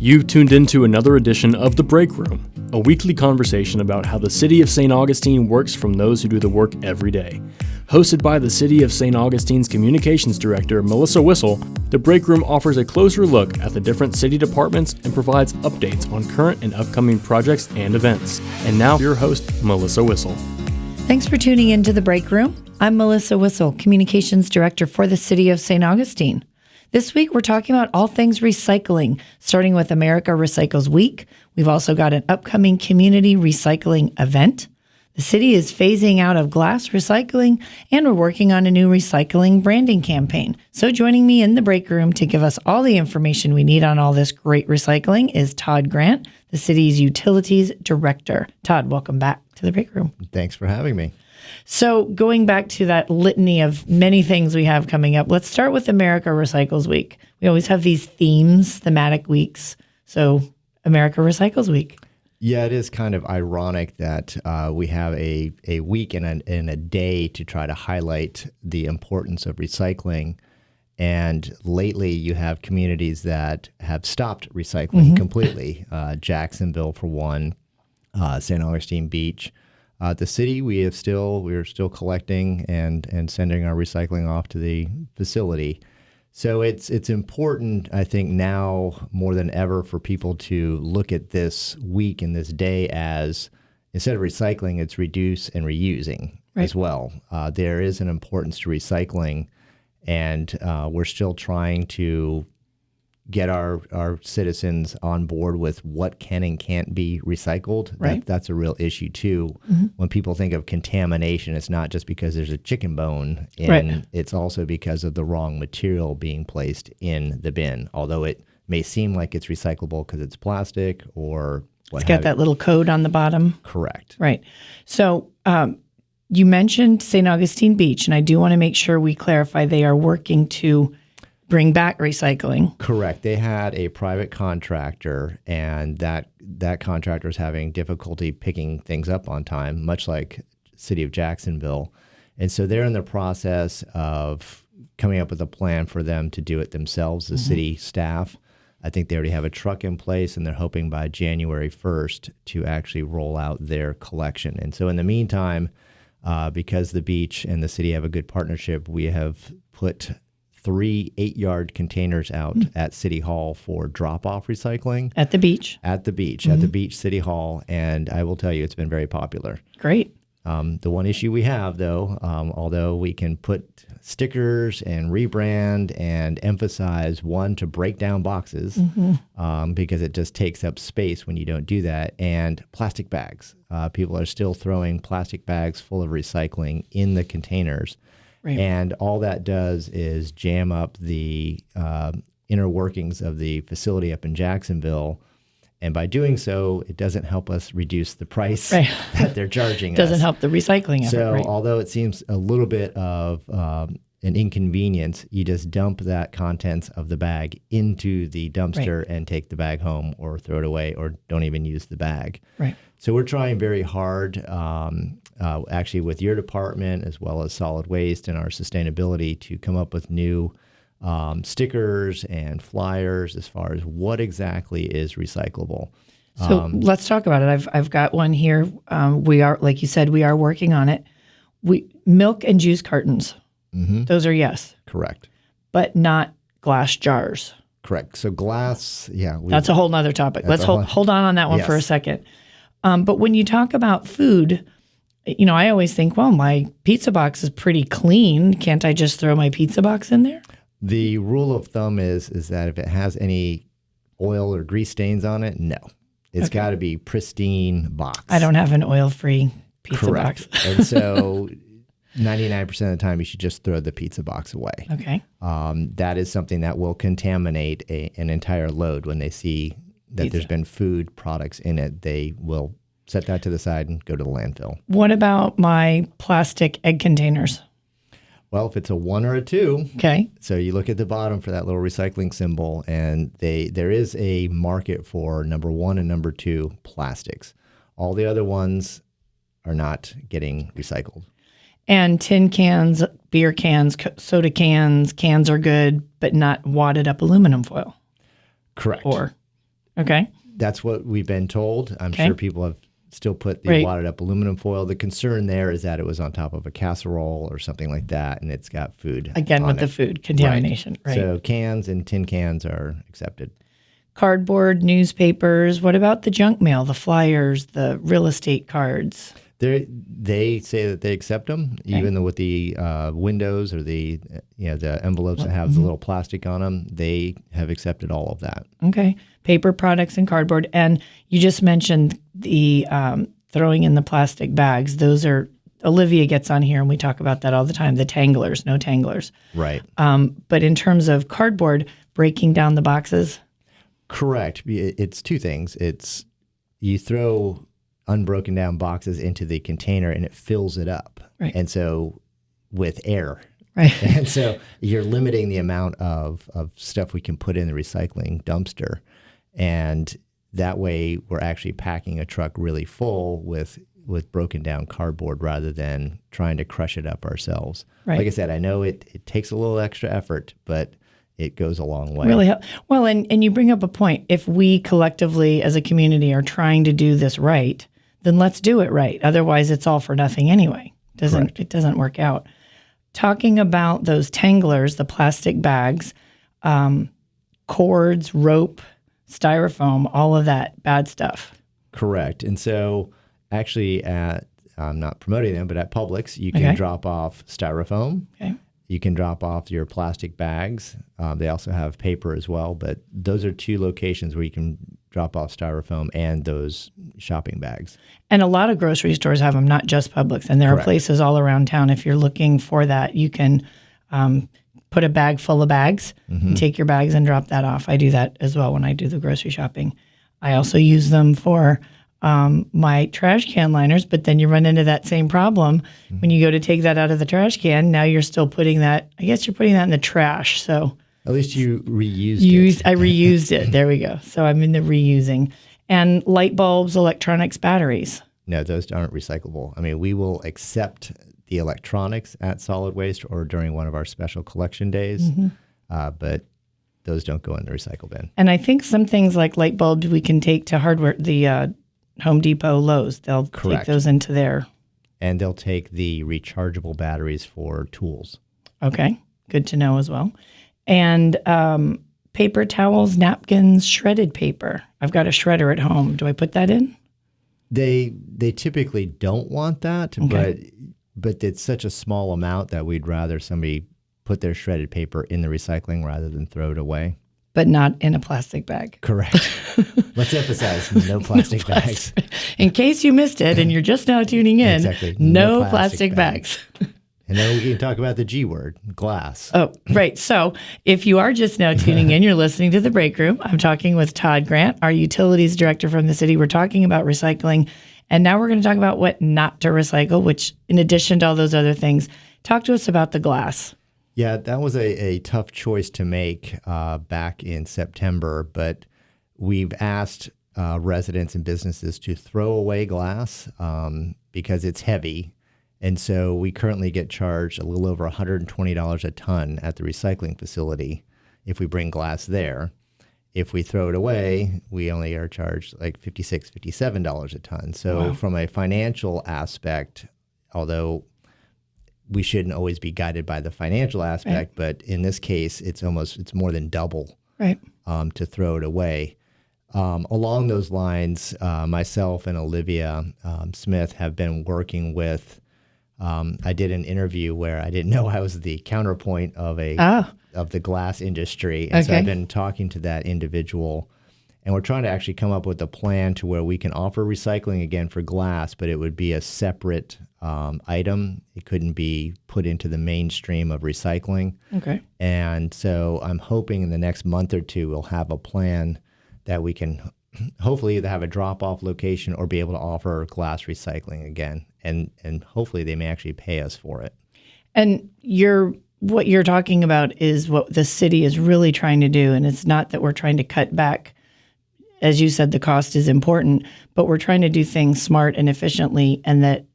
You've tuned into another edition of The Break Room, a weekly conversation about how the City of St. Augustine works from those who do the work every day. Hosted by the City of St. Augustine's Communications Director, Melissa Wissel, The Break Room offers a closer look at the different city departments and provides updates on current and upcoming projects and events. And now, your host, Melissa Wissel. Thanks for tuning into The Break Room. I'm Melissa Wissel, Communications Director for the City of St. Augustine. This week, we're talking about all things recycling, starting with America Recycles Week. We've also got an upcoming community recycling event. The city is phasing out of glass recycling, and we're working on a new recycling branding campaign. So joining me in the break room to give us all the information we need on all this great recycling is Todd Grant, the city's Utilities Director. Todd, welcome back to the break room. Thanks for having me. So going back to that litany of many things we have coming up, let's start with America Recycles Week. We always have these themes, thematic weeks. So America Recycles Week. Yeah, it is kind of ironic that we have a week and a day to try to highlight the importance of recycling. And lately you have communities that have stopped recycling completely. Jacksonville, for one, St. Augustine Beach. The city, we're still collecting and sending our recycling off to the facility. So it's important, I think, now more than ever for people to look at this week and this day as, instead of recycling, it's reduce and reusing as well. There is an importance to recycling, and we're still trying to get our citizens on board with what can and can't be recycled. Right. That's a real issue too. When people think of contamination, it's not just because there's a chicken bone in, it's also because of the wrong material being placed in the bin. Although it may seem like it's recyclable because it's plastic or what. It's got that little code on the bottom. Correct. Right. So you mentioned St. Augustine Beach, and I do want to make sure we clarify they are working to bring back recycling. Correct. They had a private contractor, and that contractor is having difficulty picking things up on time, much like City of Jacksonville. And so they're in the process of coming up with a plan for them to do it themselves, the city staff. I think they already have a truck in place, and they're hoping by January 1st to actually roll out their collection. And so in the meantime, because the beach and the city have a good partnership, we have put 3 8-yard containers out at City Hall for drop-off recycling. At the beach? At the beach City Hall, and I will tell you, it's been very popular. Great. The one issue we have, though, although we can put stickers and rebrand and emphasize, one, to break down boxes, because it just takes up space when you don't do that, and plastic bags. People are still throwing plastic bags full of recycling in the containers. Right. And all that does is jam up the inner workings of the facility up in Jacksonville. And by doing so, it doesn't help us reduce the price that they're charging us. Doesn't help the recycling effort. So although it seems a little bit of an inconvenience, you just dump that contents of the bag into the dumpster and take the bag home, or throw it away, or don't even use the bag. Right. So we're trying very hard, actually with your department as well as solid waste and our sustainability, to come up with new stickers and flyers as far as what exactly is recyclable. So let's talk about it. I've got one here. We are, like you said, we are working on it. Milk and juice cartons. Those are yes. Correct. But not glass jars. Correct. So glass, that's a whole nother topic. Let's hold on that one for a second. But when you talk about food, I always think, well, my pizza box is pretty clean. Can't I just throw my pizza box in there? The rule of thumb is that if it has any oil or grease stains on it, no. It's got to be pristine box. I don't have an oil-free pizza box. And so 99% of the time, you should just throw the pizza box away. Okay. That is something that will contaminate an entire load. When they see that there's been food products in it, they will set that to the side and go to the landfill. What about my plastic egg containers? Well, if it's a 1 or a 2, okay. So you look at the bottom for that little recycling symbol, and there is a market for number 1 and number 2 plastics. All the other ones are not getting recycled. And tin cans, beer cans, soda cans are good, but not wadded up aluminum foil. Correct. Or Okay. That's what we've been told. I'm Okay. sure people have still put the Right. wadded up aluminum foil. The concern there is that it was on top of a casserole or something like that, and it's got food Again, on with the it. food contamination. Right. So cans and tin cans are accepted. Cardboard, newspapers. What about the junk mail, the flyers, the real estate cards? They say that they accept them, even with the windows or the the envelopes that have the little plastic on them. They have accepted all of that. Okay. Paper products and cardboard. And you just mentioned the throwing in the plastic bags. Those are, Olivia gets on here and we talk about that all the time, the tanglers, no tanglers. Right. But in terms of cardboard, breaking down the boxes. Correct. It's two things. It's you throw unbroken down boxes into the container and it fills it up. Right. And so with air. Right. And so you're limiting the amount of stuff we can put in the recycling dumpster. And that way we're actually packing a truck really full with broken down cardboard rather than trying to crush it up ourselves. Right. Like I said, I know it takes a little extra effort, but it goes a long way. Really well, and you bring up a point. If we collectively as a community are trying to do this right, then let's do it right. Otherwise, it's all for nothing anyway. It doesn't work out. Talking about those tanglers, the plastic bags, cords, rope, styrofoam, all of that bad stuff. Correct. And so actually I'm not promoting them, but at Publix, you can drop off styrofoam. Okay. You can drop off your plastic bags. They also have paper as well, but those are two locations where you can drop off styrofoam and those shopping bags. And a lot of grocery stores have them, not just Publix. And there are places all around town. If you're looking for that, you can put a bag full of bags and take your bags and drop that off. I do that as well when I do the grocery shopping. I also use them for my trash can liners, but then you run into that same problem when you go to take that out of the trash can. Now you're still putting that, I guess you're putting that in the trash. So at least you reused it. I reused it. There we go. So I'm in the reusing. And light bulbs, electronics, batteries. No, those aren't recyclable. I mean, we will accept the electronics at solid waste or during one of our special collection days, but those don't go in the recycle bin. And I think some things like light bulbs we can take to hardware, the Home Depot, Lowe's. They'll take those into their. And they'll take the rechargeable batteries for tools. Okay, good to know as well. And paper towels, napkins, shredded paper. I've got a shredder at home. Do I put that in? They typically don't want that, but it's such a small amount that we'd rather somebody put their shredded paper in the recycling rather than throw it away. But not in a plastic bag. Correct. Let's emphasize no plastic bags. In case you missed it and you're just now tuning in, Exactly. no plastic bags. And then we can talk about the G word, glass. Oh, right. So if you are just now tuning in, you're listening to The Break Room. I'm talking with Todd Grant, our utilities director from the city. We're talking about recycling. And now we're going to talk about what not to recycle, which in addition to all those other things, talk to us about the glass. Yeah, that was a tough choice to make back in September, but we've asked residents and businesses to throw away glass because it's heavy. And so we currently get charged a little over $120 a ton at the recycling facility if we bring glass there. If we throw it away, we only are charged like $56, $57 a ton. So from a financial aspect, although we shouldn't always be guided by the financial aspect, but in this case, it's more than double to throw it away. Along those lines, myself and Olivia Smith have been working with. I did an interview where I didn't know I was the counterpoint of the glass industry, and so I've been talking to that individual, and we're trying to actually come up with a plan to where we can offer recycling again for glass, but it would be a separate item. It couldn't be put into the mainstream of recycling. Okay. And so I'm hoping in the next month or two we'll have a plan that we can hopefully either have a drop-off location or be able to offer glass recycling again. And hopefully they may actually pay us for it. And what you're talking about is what the city is really trying to do. And it's not that we're trying to cut back. As you said, the cost is important, but we're trying to do things smart and efficiently and that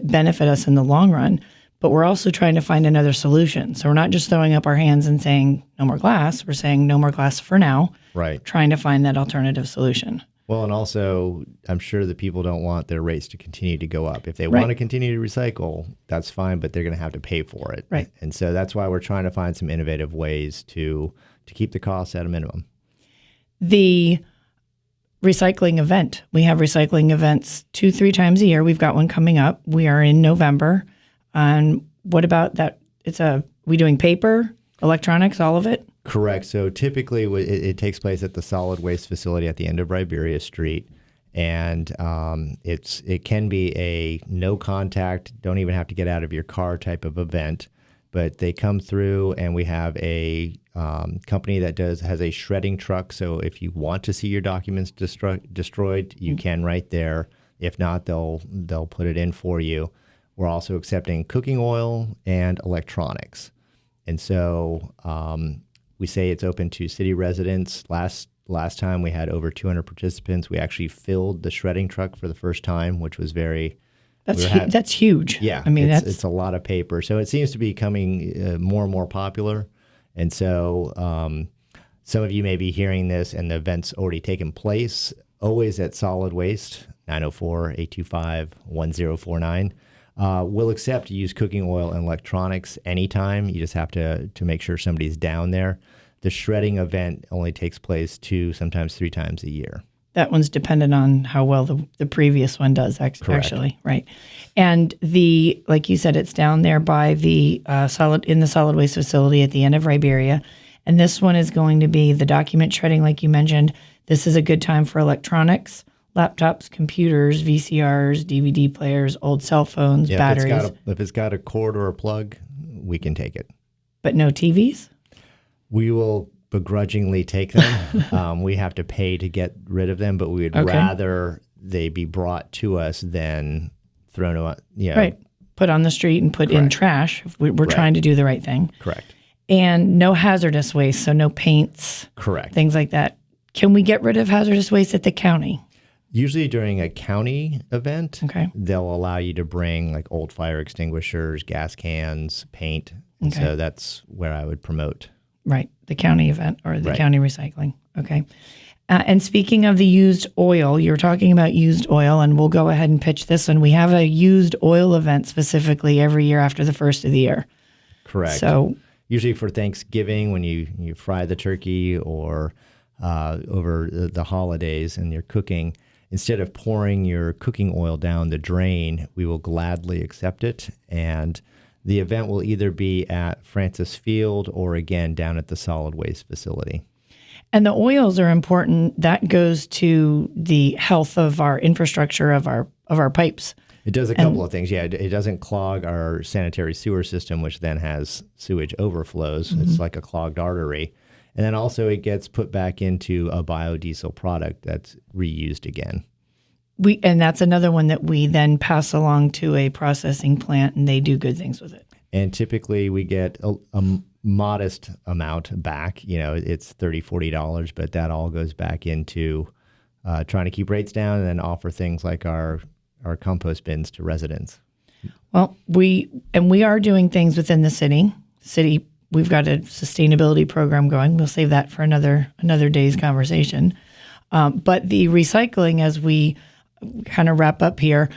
benefit us in the long run. but we're also trying to find another solution. So we're not just throwing up our hands and saying no more glass. We're saying no more glass for now. Right. Trying to find that alternative solution. Well, and also, I'm sure that people don't want their rates to continue to go up. If they Right. want to continue to recycle, that's fine, but they're going to have to pay for it. Right. And so that's why we're trying to find some innovative ways to keep the costs at a minimum. The recycling event. We have recycling events 2-3 times a year. We've got one coming up. We are in November. And what about that? We doing paper, electronics, all of it? Correct. So typically it takes place at the solid waste facility at the end of Riberia Street. And it can be a no contact, don't even have to get out of your car type of event. But they come through and we have a company that has a shredding truck. So if you want to see your documents destroyed, you can right there. If not, they'll put it in for you. We're also accepting cooking oil and electronics. And so we say it's open to city residents. Last time we had over 200 participants. We actually filled the shredding truck for the first time, which was very... That's huge. Yeah, I mean, it's a lot of paper. So it seems to be becoming more and more popular. And so some of you may be hearing this and the event's already taken place, always at Solid Waste, 904-825-1049. We'll accept used cooking oil and electronics anytime. You just have to make sure somebody's down there. The shredding event only takes place 2, sometimes 3 times a year. That one's dependent on how well the previous one does, actually, right? And like you said, it's down there by the solid waste facility at the end of Riberia. And this one is going to be the document shredding, like you mentioned. This is a good time for electronics, laptops, computers, VCRs, DVD players, old cell phones, batteries. If it's got a cord or a plug, we can take it. But no TVs? We will begrudgingly take them. We have to pay to get rid of them, but we would rather they be brought to us than thrown out. Right. Put on the street and put in trash. We're trying to do the right thing. Correct. And no hazardous waste, so no paints. Correct. Things like that. Can we get rid of hazardous waste at the county? Usually during a county event, they'll allow you to bring like old fire extinguishers, gas cans, paint. And so that's where I would promote. Right, the county event or the county recycling. Okay. And speaking of the used oil, you're talking about used oil, and we'll go ahead and pitch this one. We have a used oil event specifically every year after the first of the year. Correct. So usually for Thanksgiving when you fry the turkey or over the holidays and you're cooking, instead of pouring your cooking oil down the drain, we will gladly accept it. And the event will either be at Francis Field or, again, down at the solid waste facility. And the oils are important. That goes to the health of our infrastructure, of our pipes. It does a couple of things. Yeah, it doesn't clog our sanitary sewer system, which then has sewage overflows. It's like a clogged artery. And then also it gets put back into a biodiesel product that's reused again. And that's another one that we then pass along to a processing plant, and they do good things with it. And typically we get a modest amount back. It's $30, $40, but that all goes back into trying to keep rates down and then offer things like our compost bins to residents. Well, we are doing things within the city. We've got a sustainability program going. We'll save that for another day's conversation. But the recycling, as we kind of wrap up here,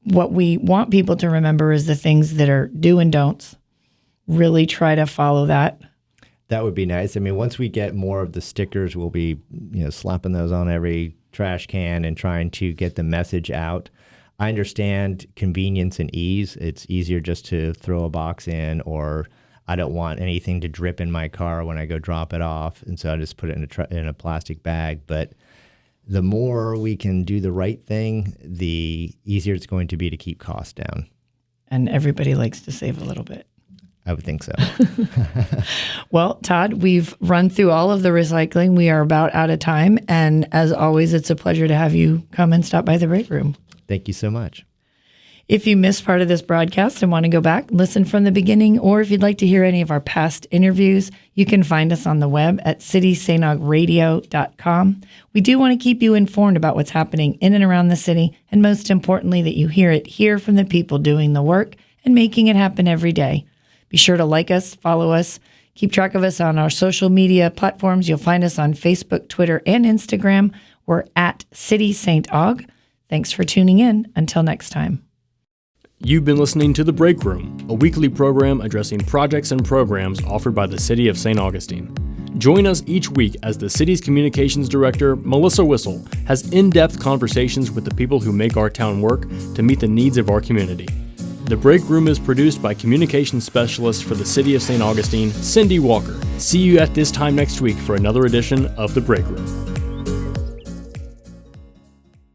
what we want people to remember is the things that are do and don'ts. Really try to follow that. That would be nice. I mean, once we get more of the stickers, we'll be slapping those on every trash can and trying to get the message out. I understand convenience and ease. It's easier just to throw a box in, or I don't want anything to drip in my car when I go drop it off, and so I just put it in a plastic bag. But the more we can do the right thing, the easier it's going to be to keep costs down. And everybody likes to save a little bit. I would think so. Well, Todd, we've run through all of the recycling. We are about out of time. And as always, it's a pleasure to have you come and stop by the break room. Thank you so much. If you missed part of this broadcast and want to go back, listen from the beginning, or if you'd like to hear any of our past interviews, you can find us on the web at citysainogradio.com. We do want to keep you informed about what's happening in and around the city, and most importantly, that you hear it here from the people doing the work and making it happen every day. Be sure to like us, follow us, keep track of us on our social media platforms. You'll find us on Facebook, Twitter, and Instagram. We're at City St. Aug. Thanks for tuning in. Until next time. You've been listening to The Break Room, a weekly program addressing projects and programs offered by the City of St. Augustine. Join us each week as the city's communications director, Melissa Whistle, has in-depth conversations with the people who make our town work to meet the needs of our community. The Break Room is produced by communications specialist for the City of St. Augustine, Cindy Walker. See you at this time next week for another edition of The Break Room.